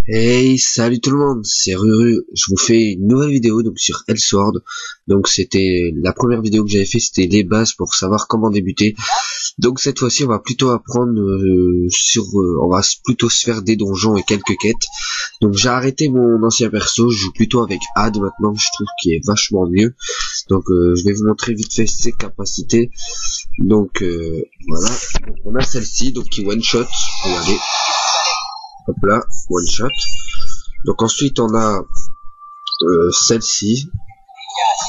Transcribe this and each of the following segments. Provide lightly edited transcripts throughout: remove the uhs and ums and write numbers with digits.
Hey, salut tout le monde, c'est Ruru. Je vous fais une nouvelle vidéo donc sur Elsword. Donc c'était la première vidéo que j'avais fait, c'était les bases pour savoir comment débuter. Donc cette fois-ci, on va plutôt apprendre on va plutôt se faire des donjons et quelques quêtes. Donc j'ai arrêté mon ancien perso, je joue plutôt avec Ad maintenant, je trouve qu'il est vachement mieux. Donc je vais vous montrer vite fait ses capacités. Donc voilà, donc, on a celle-ci donc qui one shot, regardez. Hop là, one shot. Donc ensuite on a celle-ci.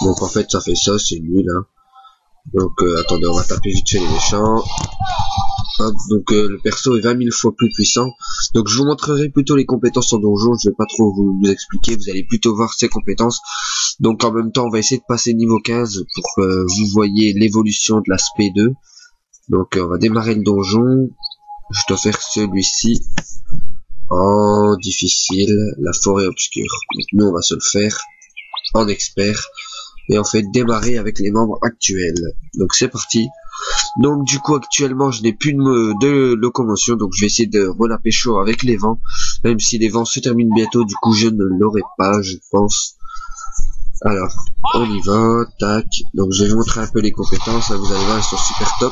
Donc en fait ça fait ça, c'est nul hein. Donc attendez, on va taper vite fait les méchants. Hop, donc le perso est 20 000 fois plus puissant. Donc je vous montrerai plutôt les compétences en donjon, je vais pas trop vous expliquer, vous allez plutôt voir ses compétences. Donc en même temps on va essayer de passer niveau 15 pour que vous voyez l'évolution de l'aspect 2. Donc on va démarrer le donjon. Je dois faire celui-ci en difficile, la forêt obscure. Donc nous on va se le faire en expert et on fait démarrer avec les membres actuels. Donc c'est parti. Donc du coup actuellement je n'ai plus de locomotion, donc je vais essayer de relaper chaud avec les vents, même si les vents se terminent bientôt, du coup je ne l'aurai pas je pense. Alors on y va, tac. Donc je vais vous montrer un peu les compétences, là, vous allez voir elles sont super top.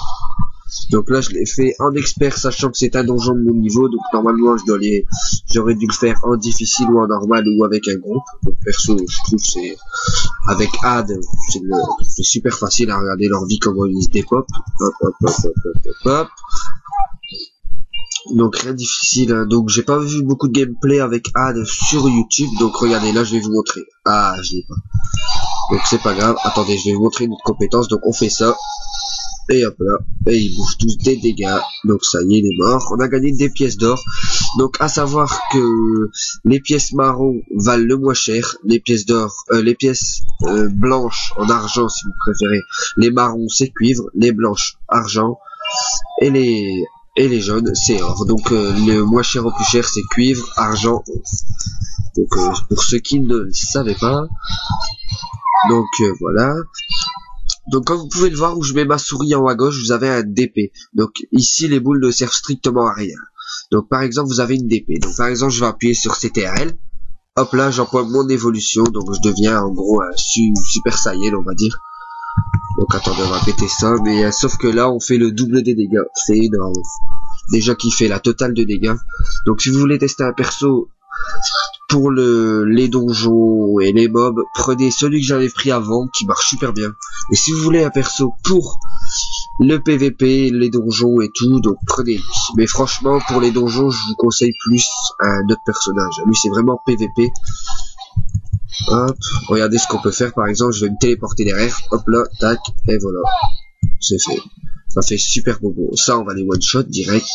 Donc là je l'ai fait en expert sachant que c'est un donjon de mon niveau, donc normalement j'aurais dû le faire en difficile ou en normal ou avec un groupe. Donc perso je trouve c'est avec Ad c'est super facile à regarder leur vie comment ils se dépopent. Hop hop hop hop hop hop hop. Donc rien de difficile hein. Donc j'ai pas vu beaucoup de gameplay avec Ad sur YouTube, donc regardez là je vais vous montrer. Ah je l'ai pas. Donc c'est pas grave, attendez je vais vous montrer notre compétence. Donc on fait ça. Et hop là, et ils bouffent tous des dégâts. Donc ça y est, il est mort. On a gagné des pièces d'or. Donc à savoir que les pièces marron valent le moins cher. Les pièces d'or, les pièces blanches en argent si vous préférez. Les marrons c'est cuivre, les blanches argent et les jaunes c'est or. Donc le moins cher au plus cher c'est cuivre, argent. Donc pour ceux qui ne le savaient pas. Donc voilà. Donc comme vous pouvez le voir où je mets ma souris en haut à gauche, vous avez un DP. Donc ici les boules ne servent strictement à rien. Donc par exemple vous avez une DP. Donc par exemple je vais appuyer sur CTRL. Hop là j'emploie mon évolution. Donc je deviens en gros un super Saiyan on va dire. Donc attendez on va péter ça. Mais sauf que là on fait le double des dégâts. C'est énorme. Déjà qu'il fait la totale de dégâts. Donc si vous voulez tester un perso pour les donjons et les mobs, prenez celui que j'avais pris avant qui marche super bien. Et si vous voulez un perso pour le PVP, les donjons et tout, donc prenez lui. Mais franchement pour les donjons je vous conseille plus un autre personnage. Lui c'est vraiment PVP. Hop, regardez ce qu'on peut faire par exemple, je vais me téléporter derrière, hop là, tac, et voilà. C'est fait. Ça fait super beau. Ça on va les one shot direct.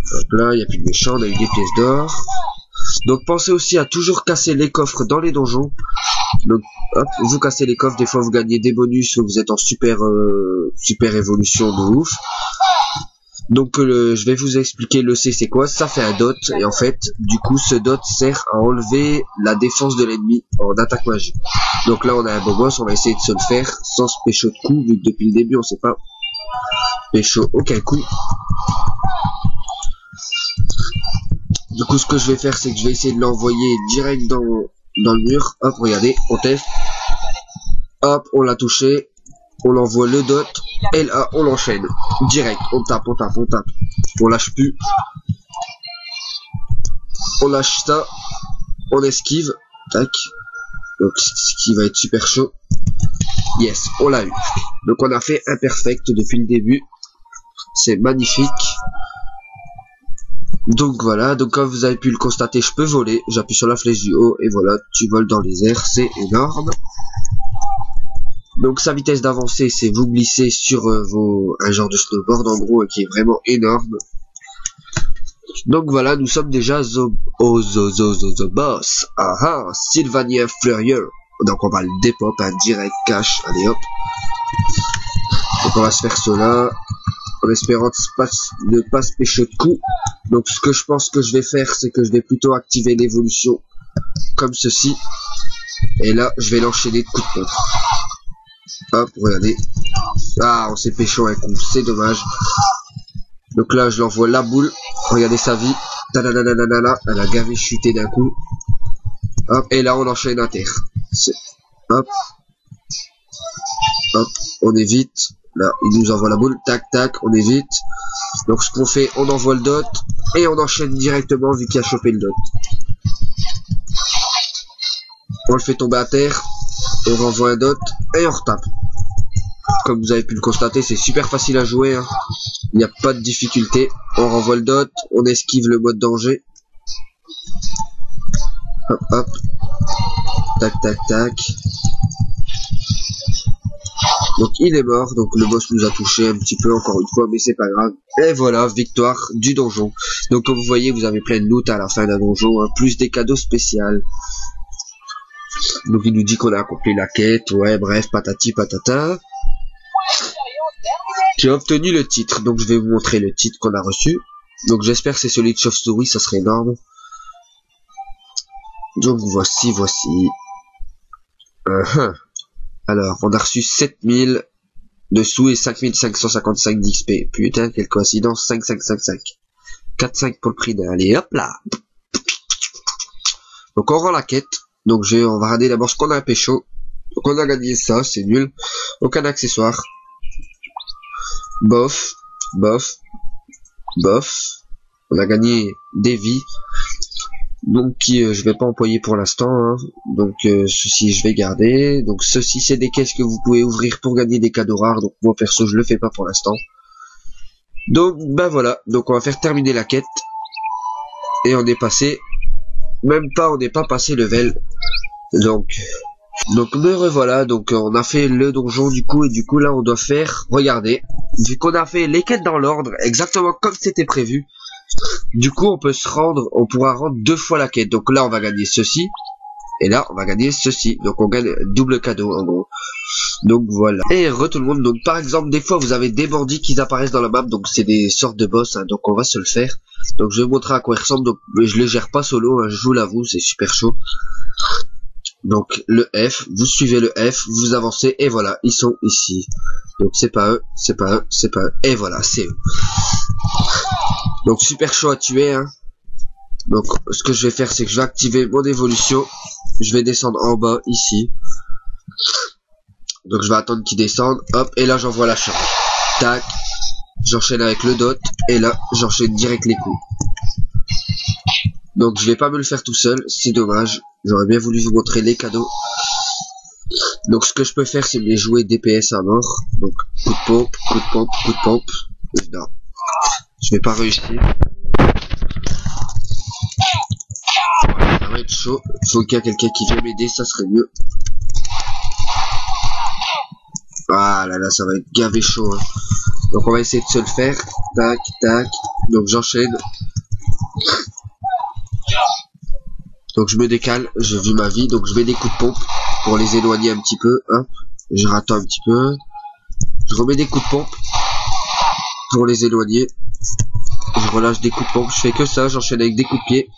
Hop là, il n'y a plus de méchants, on a eu des pièces d'or. Donc pensez aussi à toujours casser les coffres dans les donjons. Donc hop, vous cassez les coffres, des fois vous gagnez des bonus, vous êtes en super évolution de ouf. Donc je vais vous expliquer le C c'est quoi, ça fait un dot, et en fait, du coup ce dot sert à enlever la défense de l'ennemi en attaque magique. Donc là on a un beau boss, on va essayer de se le faire sans se pécho de coup, vu que depuis le début on sait pas pécho aucun coup. Du coup ce que je vais faire c'est que je vais essayer de l'envoyer direct dans le mur. Hop regardez, on teste. Hop on l'a touché. On l'envoie le dot. Et là on l'enchaîne. Direct. On tape. On lâche plus. On lâche ça. On esquive. Tac. Donc ce qui va être super chaud. Yes, on l'a eu. Donc on a fait un perfect depuis le début. C'est magnifique. Donc voilà, donc comme vous avez pu le constater, je peux voler, j'appuie sur la flèche du haut et voilà, tu voles dans les airs, c'est énorme. Donc sa vitesse d'avancée, c'est vous glissez sur un genre de snowboard en gros qui est vraiment énorme. Donc voilà, nous sommes déjà au boss. Ah Sylvanien Furieux. Donc on va le dépop, un direct cash, allez hop. Donc on va se faire cela. En espérant ne pas se pécho de coup. Donc ce que je pense que je vais faire c'est que je vais plutôt activer l'évolution comme ceci. Et là je vais l'enchaîner de coups de pompe. Hop regardez. Ah on s'est pécho un coup, c'est dommage. Donc là je l'envoie la boule. Regardez sa vie. Tadadadadada, elle a gavé chuté d'un coup. Hop, et là on enchaîne à terre. Hop. Hop, on évite. Là, il nous envoie la boule. Tac, tac, on évite. Donc ce qu'on fait, on envoie le dot. Et on enchaîne directement vu qu'il a chopé le dot. On le fait tomber à terre. On renvoie un dot. Et on retape. Comme vous avez pu le constater, c'est super facile à jouer. Hein. Il n'y a pas de difficulté. On renvoie le dot. On esquive le mode danger. Hop, hop. Tac, tac, tac. Donc il est mort, donc le boss nous a touché un petit peu encore une fois, mais c'est pas grave. Et voilà, victoire du donjon. Donc comme vous voyez, vous avez plein de loot à la fin d'un donjon, hein, plus des cadeaux spéciaux. Donc il nous dit qu'on a accompli la quête, ouais, bref, patati patata. J'ai obtenu le titre, donc je vais vous montrer le titre qu'on a reçu. Donc j'espère que c'est celui de chauve-souris, ça serait énorme. Donc voici. Alors, on a reçu 7000 de sous et 5555 d'XP. Putain, quelle coïncidence, 5555. 4-5 pour le prix d'un. Allez, hop là. Donc, on rend la quête. Donc, on va regarder d'abord ce qu'on a pécho. Donc, on a gagné ça, c'est nul. Aucun accessoire. Bof. On a gagné des vies. Donc je vais pas employer pour l'instant, hein. Donc ceci je vais garder. Donc ceci c'est des caisses que vous pouvez ouvrir pour gagner des cadeaux rares. Donc moi perso je le fais pas pour l'instant. Donc ben voilà, donc on va faire terminer la quête. Et on est passé, on n'est pas passé level. Donc me revoilà, donc on a fait le donjon du coup, et du coup là on doit faire, regardez, vu qu'on a fait les quêtes dans l'ordre, exactement comme c'était prévu. Du coup on pourra rendre 2 fois la quête. Donc là on va gagner ceci, et là on va gagner ceci. Donc on gagne double cadeau en gros. Donc voilà. Et tout le monde, donc par exemple des fois vous avez des bandits qui apparaissent dans la map. Donc c'est des sortes de boss, hein, donc on va se le faire. Donc je vais vous montrer à quoi il ressemble. Donc je le gère pas solo, hein, je vous l'avoue, c'est super chaud. Donc le F, vous suivez le F, vous avancez, et voilà, ils sont ici. Donc c'est pas eux, et voilà, c'est eux. Donc super chaud à tuer, hein. Donc ce que je vais faire, c'est que je vais activer mon évolution. Je vais descendre en bas ici. Donc je vais attendre qu'ils descendent. Hop, et là j'envoie la charge. Tac. J'enchaîne avec le dot. Et là j'enchaîne direct les coups. Donc je vais pas me le faire tout seul, c'est dommage. J'aurais bien voulu vous montrer les cadeaux. Donc ce que je peux faire, c'est les jouer DPS à mort. Donc coup de pompe, coup de pompe, coup de pompe. Non, je vais pas réussir. Ça va être chaud. Faut qu'il y ait quelqu'un qui vienne m'aider, ça serait mieux. Ah là là, ça va être gavé chaud, hein. Donc on va essayer de se le faire. Tac, tac. Donc j'enchaîne. Donc je me décale, je vis ma vie. Donc je mets des coups de pompe pour les éloigner un petit peu. Hop, je rattends un petit peu. Je remets des coups de pompe pour les éloigner. Je relâche des coups de pompe. Je fais que ça, j'enchaîne avec des coups de pied.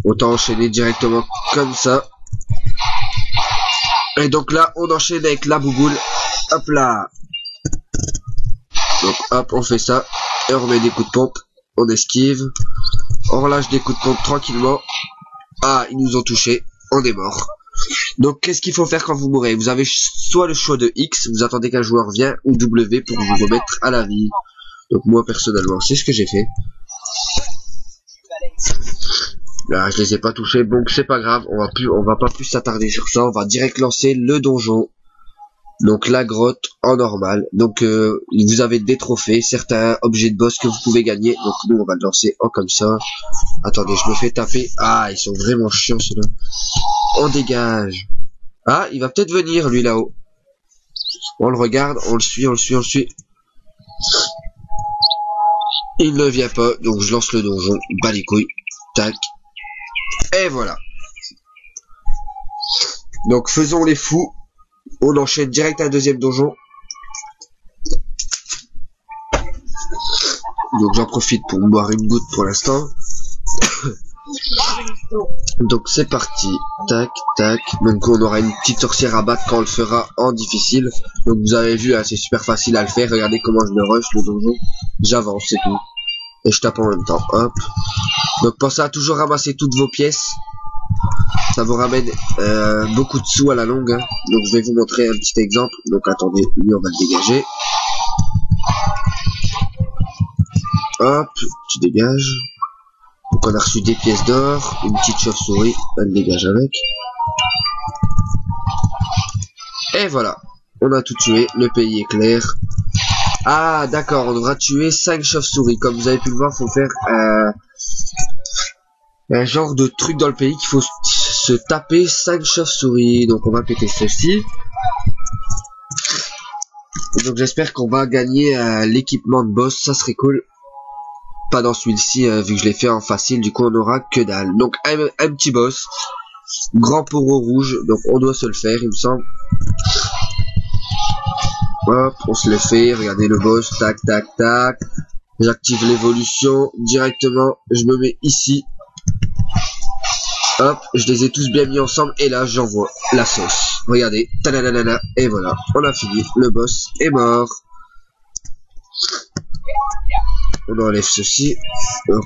Autant enchaîner directement comme ça. Et donc là, on enchaîne avec la bouboule. Hop là. Donc hop, on fait ça. Et on remet des coups de pompe. On esquive. On relâche des coups de pompe tranquillement. Ah, ils nous ont touché. On est mort. Donc qu'est-ce qu'il faut faire quand vous mourrez? Vous avez soit le choix de X, vous attendez qu'un joueur vienne, ou W pour vous remettre à la vie. Donc moi personnellement, c'est ce que j'ai fait. Là, je les ai pas touchés, donc c'est pas grave, on va pas plus s'attarder sur ça, on va direct lancer le donjon. Donc la grotte en normal. Donc vous avez des trophées, certains objets de boss que vous pouvez gagner. Donc nous on va le lancer en comme ça. Attendez, je me fais taper. Ah, ils sont vraiment chiants ceux-là. On dégage. Ah, il va peut-être venir lui là-haut. On le regarde, on le suit. Il ne vient pas, donc je lance le donjon. Bas les couilles. Tac. Et voilà. Donc faisons les fous. On enchaîne direct à un deuxième donjon. Donc j'en profite pour boire une goutte pour l'instant. Donc c'est parti, tac, tac. Donc on aura une petite sorcière à battre quand on le fera en difficile. Donc vous avez vu, hein, c'est super facile à le faire. Regardez comment je le rush le donjon. J'avance, c'est tout. Et je tape en même temps, hop. Donc pensez à toujours ramasser toutes vos pièces. Ça vous ramène beaucoup de sous à la longue, hein. Donc je vais vous montrer un petit exemple. Donc attendez, lui on va le dégager. Hop, tu dégages. Donc on a reçu des pièces d'or, une petite chauve-souris, elle dégage avec. Et voilà, on a tout tué, le pays est clair. Ah d'accord, on devra tuer 5 chauves-souris. Comme vous avez pu le voir, faut faire un genre de truc dans le pays qu'il faut se taper 5 chauves-souris. Donc on va péter ceci. Donc j'espère qu'on va gagner l'équipement de boss, ça serait cool. Pas dans celui-ci, vu que je l'ai fait en facile, du coup on aura que dalle. Donc un petit boss, grand poro rouge, donc on doit se le faire il me semble. Hop, on se le fait, regardez le boss, tac tac tac. J'active l'évolution directement, je me mets ici. Hop, je les ai tous bien mis ensemble et là j'envoie la sauce. Regardez, tananana, et voilà, on a fini, le boss est mort. On enlève ceci. Hop.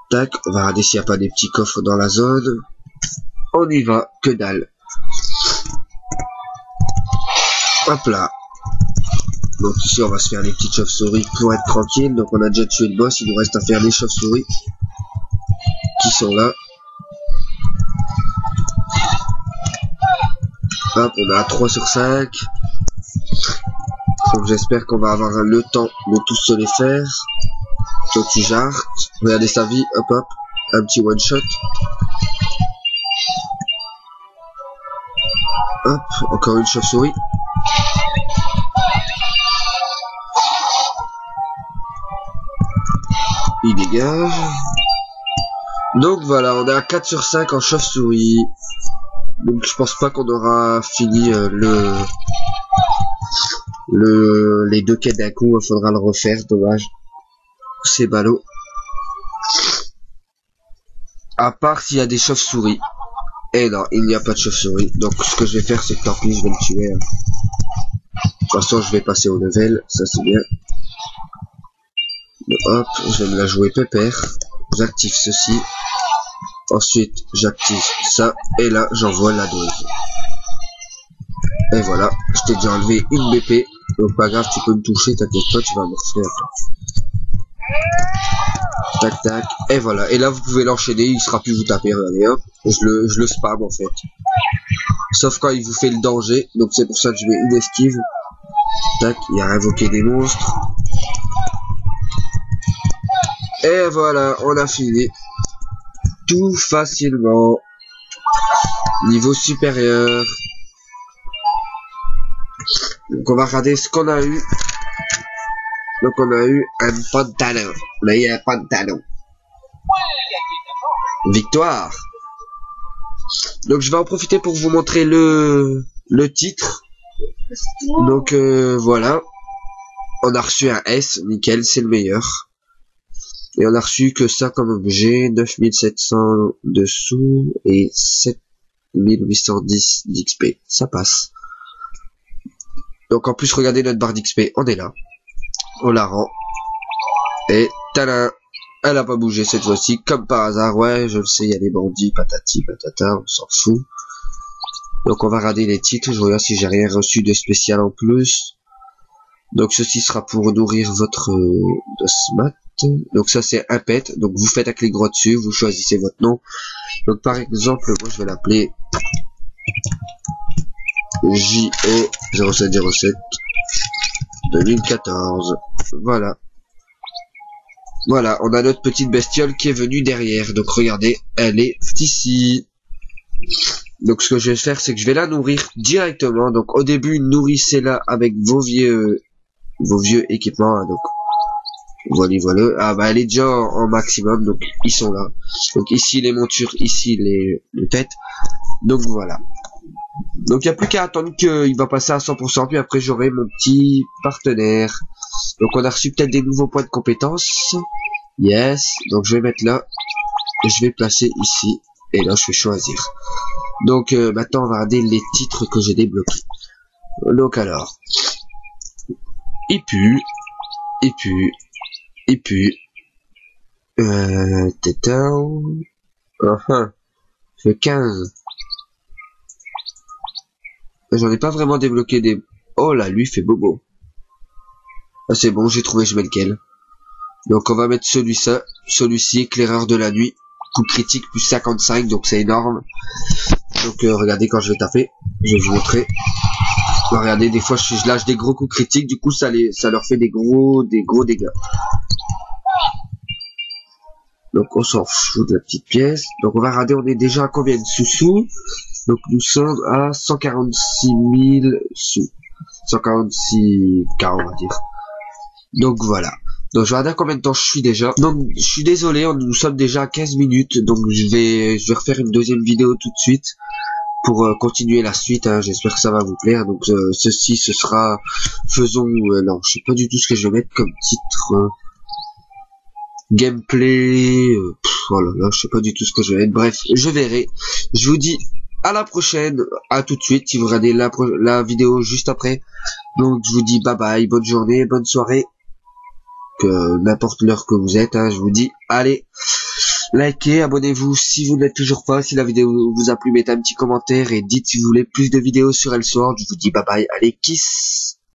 Tac, on va regarder s'il n'y a pas des petits coffres dans la zone. On y va, que dalle. Hop là. Donc ici on va se faire les petites chauves-souris pour être tranquille. Donc on a déjà tué le boss, il nous reste à faire les chauves-souris qui sont là. Hop, on a 3 sur 5. Donc j'espère qu'on va avoir le temps de tous se les faire. Toi tu jartes, regardez sa vie, hop hop, un petit one shot. Hop, encore une chauve-souris. Il dégage. Donc voilà, on est à 4 sur 5 en chauve-souris. Donc je pense pas qu'on aura fini les deux quêtes d'un coup, il faudra le refaire, dommage. C'est ballot. À part s'il y a des chauves-souris. Et non, il n'y a pas de chauve-souris. Donc ce que je vais faire, c'est que tant pis, je vais le tuer. De toute façon, je vais passer au level, ça c'est bien. Donc, hop, je vais me la jouer pépère. J'active ceci. Ensuite, j'active ça. Et là, j'envoie la dose. Et voilà, je t'ai déjà enlevé une BP. Donc pas grave, tu peux me toucher, t'inquiète pas, tu vas me refaire. Tac tac, et voilà, et là vous pouvez l'enchaîner, il sera plus vous taper, regardez hop, je le spam en fait. Sauf quand il vous fait le danger, donc c'est pour ça que je mets une esquive. Tac, il y a invoqué des monstres. Et voilà, on a fini. Tout facilement. Niveau supérieur. Donc on va regarder ce qu'on a eu. Donc on a eu un pantalon. On a eu un pantalon. Victoire. Donc je vais en profiter pour vous montrer le titre. Donc voilà. On a reçu un S, nickel, c'est le meilleur. Et on a reçu que ça comme objet, 9700 de sous et 7810 d'XP. Ça passe. Donc en plus regardez notre barre d'XP, on est là. On la rend. Et tada, elle a pas bougé cette fois-ci, comme par hasard. Ouais, je le sais, il y a des bandits, patati, patata, on s'en fout. Donc on va regarder les titres, je regarde si j'ai rien reçu de spécial en plus. Donc ceci sera pour nourrir votre dosmat. Donc ça c'est un pet, donc vous faites un clic droit dessus, vous choisissez votre nom. Donc par exemple, moi je vais l'appeler JE0707 2014. Voilà. Voilà, on a notre petite bestiole qui est venue derrière. Donc regardez, elle est ici. Donc ce que je vais faire, c'est que je vais la nourrir directement. Donc au début, nourrissez-la avec vos vieux équipements. Hein, donc voilà, voilà. Ah bah elle est déjà en maximum, donc ils sont là. Donc ici les montures, ici les têtes. Donc voilà. Donc il n'y a plus qu'à attendre qu'il va passer à 100%, puis après j'aurai mon petit partenaire. Donc on a reçu peut-être des nouveaux points de compétences. Yes, donc je vais mettre là. Et je vais placer ici. Et là je fais choisir. Donc maintenant on va regarder les titres que j'ai débloqués. Donc alors, il pue, tétin, enfin, je fais 15. J'en ai pas vraiment débloqué des... Oh là, lui fait bobo. Ah c'est bon, j'ai trouvé, je mets lequel. Donc on va mettre celui-ci, éclaireur de la nuit, coup critique plus 55, donc c'est énorme. Donc regardez quand je vais taper, je vais vous montrer. Regardez, des fois je lâche des gros coups critiques, du coup ça leur fait des gros dégâts. Donc on s'en fout de la petite pièce. Donc on va regarder, on est déjà à combien de sous. Donc nous sommes à 146 000 sous. 146 K on va dire. Donc voilà. Donc je vais regarder combien de temps je suis déjà. Donc je suis désolé, nous sommes déjà à 15 minutes. Donc je vais refaire une deuxième vidéo tout de suite pour continuer la suite. Hein. J'espère que ça va vous plaire. Donc ceci ce sera faisons non, je sais pas du tout ce que je vais mettre comme titre. Gameplay, voilà, là, je sais pas du tout ce que je vais mettre. Bref, je verrai. Je vous dis à la prochaine, à tout de suite. Si vous regardez la vidéo juste après. Donc je vous dis bye bye, bonne journée, bonne soirée. Que n'importe l'heure que vous êtes, hein, je vous dis, allez, likez, abonnez-vous si vous n'êtes toujours pas. Si la vidéo vous a plu, mettez un petit commentaire et dites si vous voulez plus de vidéos sur Elsword. Je vous dis bye bye, allez, kiss.